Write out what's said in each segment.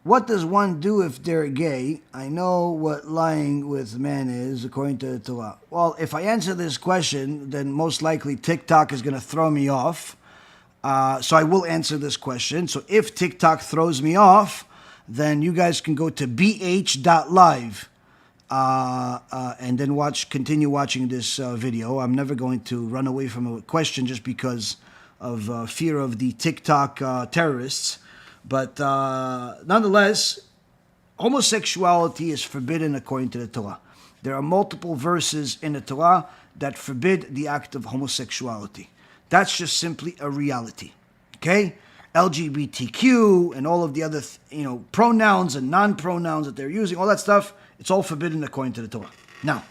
what does one do if they're gay? I know what lying with men is according to the Torah. Well, if I answer this question, then most likely TikTok is going to throw me off. So I will answer this question. So if TikTok throws me off, then you guys can go to bh.live and then continue watching this video. I'm never going to run away from a question just because of fear of the TikTok terrorists. But nonetheless, homosexuality is forbidden according to the Torah. There are multiple verses in the Torah that forbid the act of homosexuality. That's just simply a reality. Okay? LGBTQ and all of the other pronouns and non-pronouns that they're using, all that stuff, it's all forbidden according to the Torah. Now,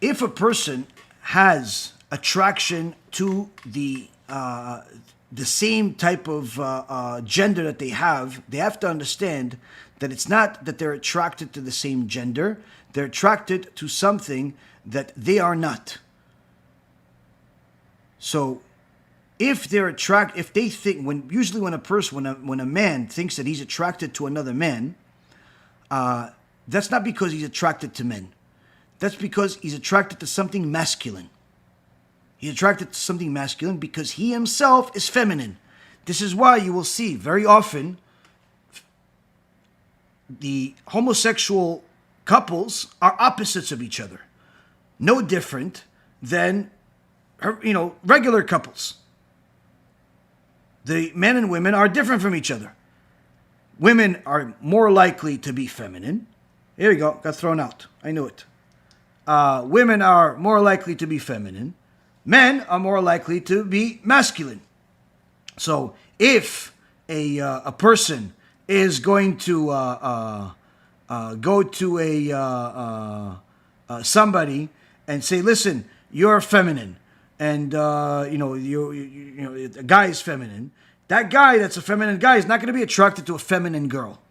if a person has attraction to the same type of gender that they have to understand that it's not that they're attracted to the same gender, they're attracted to something that they are not. So, if they think, when a man thinks that he's attracted to another man, that's not because he's attracted to men. That's because he's attracted to something masculine. He's attracted to something masculine because he himself is feminine. This is why you will see very often the homosexual couples are opposites of each other. No different than, regular couples. The men and women are different from each other. Women are more likely to be feminine. Here we go, got thrown out. I knew it. Women are more likely to be feminine. Men are more likely to be masculine. So if a person is going to go to somebody and say, listen, you're feminine, and a guy is feminine, that guy that's a feminine guy is not going to be attracted to a feminine girl.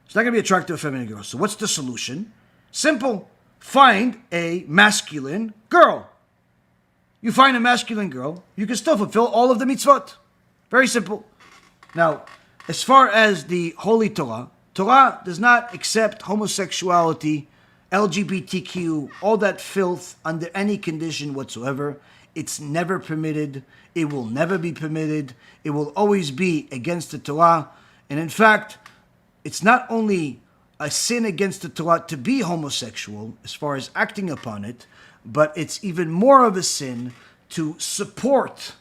He's not going to be attracted to a feminine girl. So what's the solution? Simple. Find a masculine girl. You find a masculine girl, you can still fulfill all of the mitzvot. Very simple. Now, as far as the Holy Torah does not accept homosexuality, LGBTQ, all that filth under any condition whatsoever. It's never permitted. It will never be permitted. It will always be against the Torah. And in fact, it's not only a sin against the Torah to be homosexual, as far as acting upon it, but it's even more of a sin to support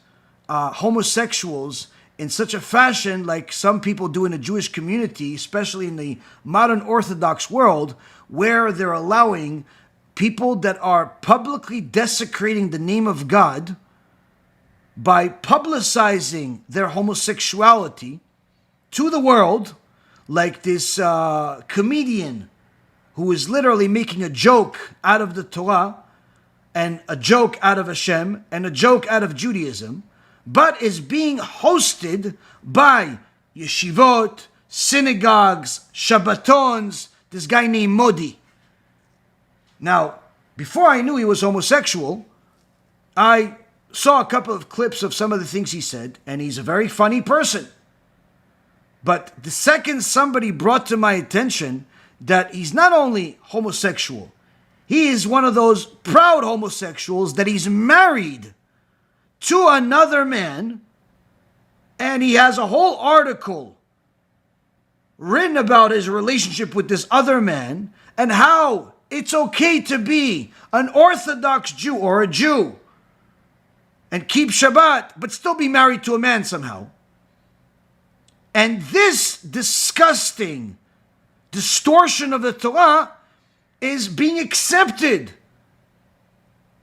homosexuals in such a fashion like some people do in the Jewish community, especially in the modern Orthodox world, where they're allowing people that are publicly desecrating the name of God by publicizing their homosexuality to the world, like this comedian who is literally making a joke out of the Torah, and a joke out of Hashem, and a joke out of Judaism, but is being hosted by yeshivot, synagogues, Shabbatons, this guy named Modi. Now, before I knew he was homosexual, I saw a couple of clips of some of the things he said, and he's a very funny person. But the second somebody brought to my attention that he's not only homosexual, he is one of those proud homosexuals that he's married to another man, and he has a whole article written about his relationship with this other man and how it's okay to be an Orthodox Jew or a Jew and keep Shabbat, but still be married to a man somehow. And this disgusting distortion of the Torah is being accepted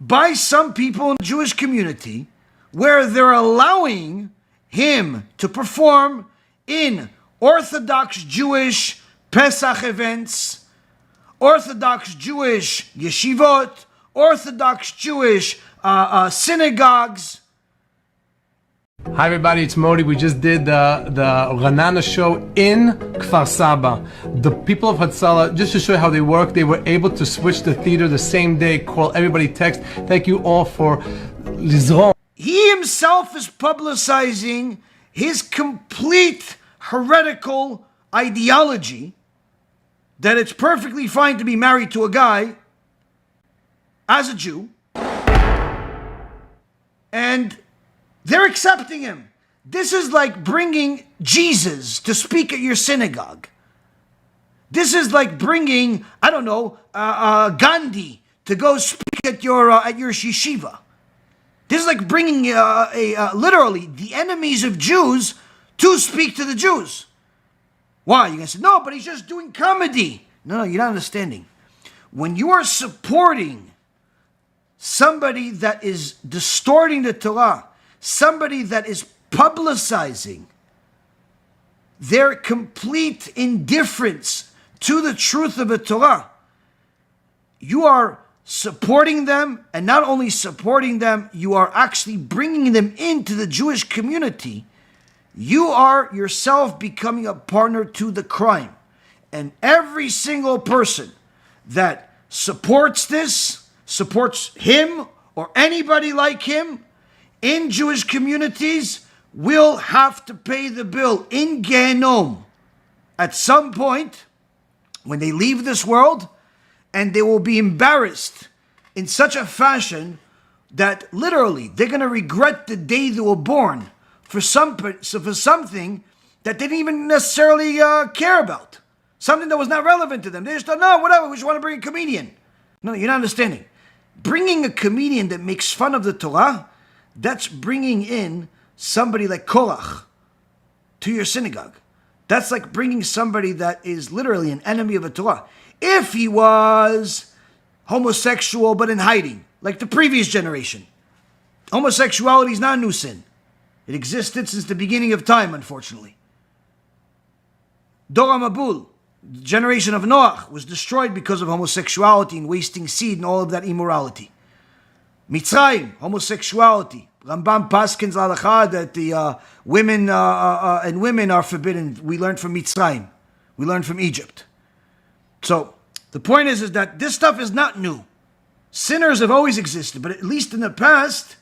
by some people in the Jewish community, where they're allowing him to perform in Orthodox Jewish Pesach events, Orthodox Jewish yeshivot, Orthodox Jewish synagogues. Hi everybody, it's Modi. We just did the Ranana show in Kfar Saba. The people of Hatzalah, just to show you how they work, they were able to switch the theater the same day, call everybody, text. Thank you all for Lizron. He himself is publicizing his complete heretical ideology that it's perfectly fine to be married to a guy as a Jew, and they're accepting him. This is like bringing Jesus to speak at your synagogue. This is like bringing, I don't know, Gandhi to go speak at your yeshiva. This is like bringing literally the enemies of Jews to speak to the Jews. Why? You're going to say, no, but he's just doing comedy. No, you're not understanding. When you are supporting somebody that is distorting the Torah, somebody that is publicizing their complete indifference to the truth of the Torah, you are supporting them, and not only supporting them, you are actually bringing them into the Jewish community. You are yourself becoming a partner to the crime. And every single person that supports this, supports him or anybody like him in Jewish communities, will have to pay the bill in Gehenom at some point when they leave this world, and they will be embarrassed in such a fashion that literally they're going to regret the day they were born for something that they didn't even necessarily care about. Something that was not relevant to them. They just thought, no, whatever, we just want to bring a comedian. No, you're not understanding. Bringing a comedian that makes fun of the Torah, that's bringing in somebody like Korach to your synagogue. That's like bringing somebody that is literally an enemy of the Torah. If he was homosexual but in hiding, like the previous generation. Homosexuality is not a new sin. It existed since the beginning of time, unfortunately. Dor HaMabul, the generation of Noah, was destroyed because of homosexuality and wasting seed and all of that immorality. Mitzrayim, homosexuality. Rambam paskins Halacha that the women are forbidden. We learned from Mitzrayim. We learned from Egypt. So the point is that this stuff is not new. Sinners have always existed, but at least in the past,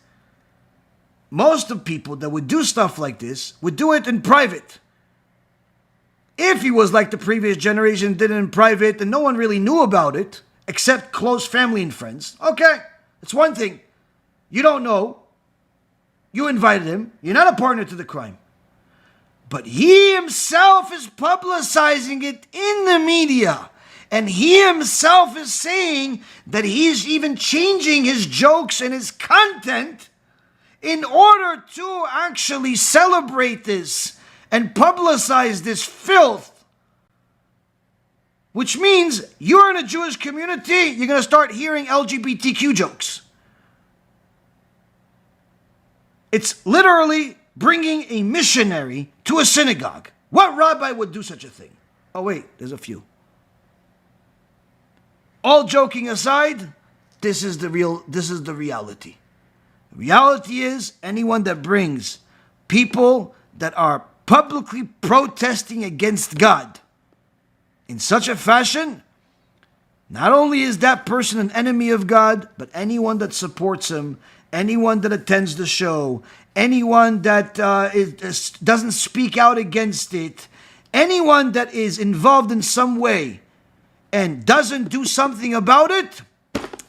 most of people that would do stuff like this would do it in private. If he was like the previous generation, did it in private, and no one really knew about it, except close family and friends, okay, it's one thing. You don't know. You invited him. You're not a partner to the crime. But he himself is publicizing it in the media. And he himself is saying that he's even changing his jokes and his content in order to actually celebrate this and publicize this filth. Which means you're in a Jewish community, you're going to start hearing LGBTQ jokes. It's literally bringing a missionary to a synagogue. What rabbi would do such a thing? Oh wait, there's a few. All joking aside, this is the reality. The reality is anyone that brings people that are publicly protesting against God in such a fashion, not only is that person an enemy of God, but anyone that supports him, anyone that attends the show, anyone that doesn't speak out against it, anyone that is involved in some way and doesn't do something about it,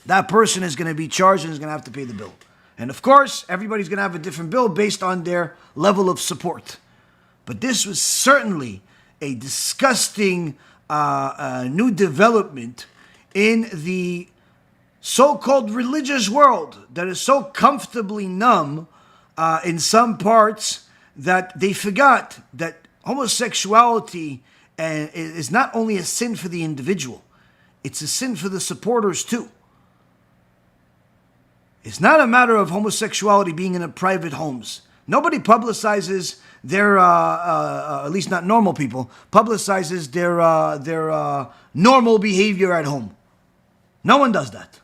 that person is going to be charged and is going to have to pay the bill. And of course, everybody's going to have a different bill based on their level of support. But this was certainly a disgusting new development in the so-called religious world that is so comfortably numb in some parts that they forgot that homosexuality is not only a sin for the individual, it's a sin for the supporters too. It's not a matter of homosexuality being in a private homes. Nobody publicizes their, at least not normal people, publicizes their normal behavior at home. No one does that.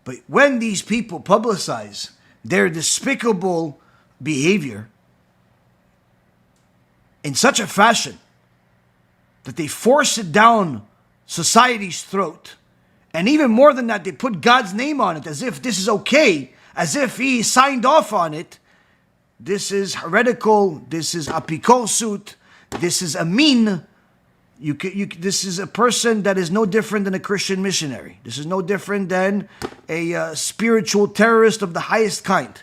But when these people publicize their despicable behavior in such a fashion that they force it down society's throat, and even more than that, they put God's name on it as if this is okay, as if he signed off on it, this is heretical, this is apikorsut, this is amin. This is a person that is no different than a Christian missionary. This is no different than a spiritual terrorist of the highest kind.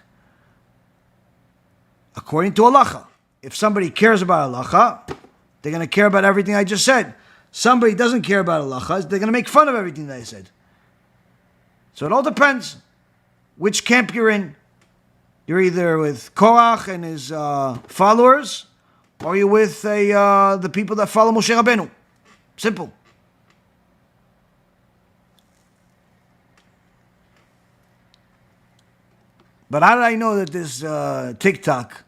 According to halacha. If somebody cares about halacha, they're going to care about everything I just said. Somebody doesn't care about halacha, they're going to make fun of everything that I said. So it all depends which camp you're in. You're either with Korach and his followers, or you're with the people that follow Moshe Rabbeinu. Simple. But how did I know that this TikTok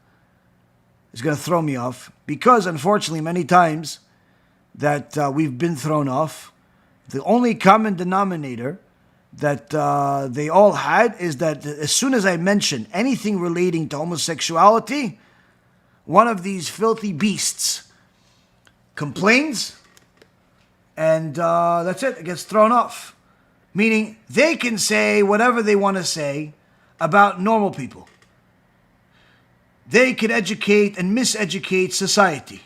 is going to throw me off? Because unfortunately, many times that we've been thrown off, the only common denominator that they all had is that as soon as I mention anything relating to homosexuality, one of these filthy beasts complains, and that's it. It gets thrown off. Meaning they can say whatever they want to say about normal people. They can educate and miseducate society.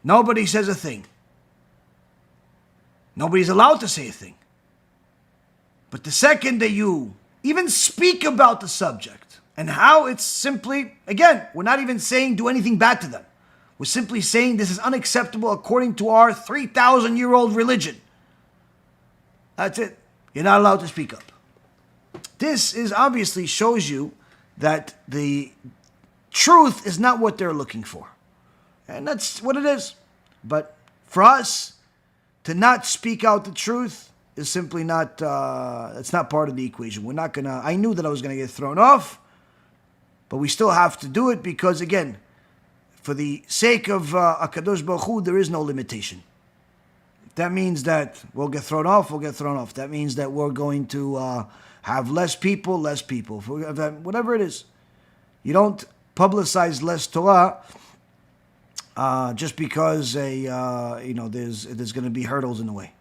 Nobody says a thing. Nobody's allowed to say a thing. But the second that you even speak about the subject, and how it's simply, again, we're not even saying do anything bad to them. We're simply saying this is unacceptable according to our 3,000-year-old religion. That's it. You're not allowed to speak up. This is obviously shows you that the truth is not what they're looking for. And that's what it is. But for us to not speak out the truth is simply not, it's not part of the equation. We're not going to, I knew that I was going to get thrown off, but we still have to do it because, again, for the sake of HaKadosh Baruch Hu, there is no limitation. If that means that we'll get thrown off, we'll get thrown off. That means that we're going to have less people. Whatever it is. You don't publicize less Torah just because there's going to be hurdles in the way.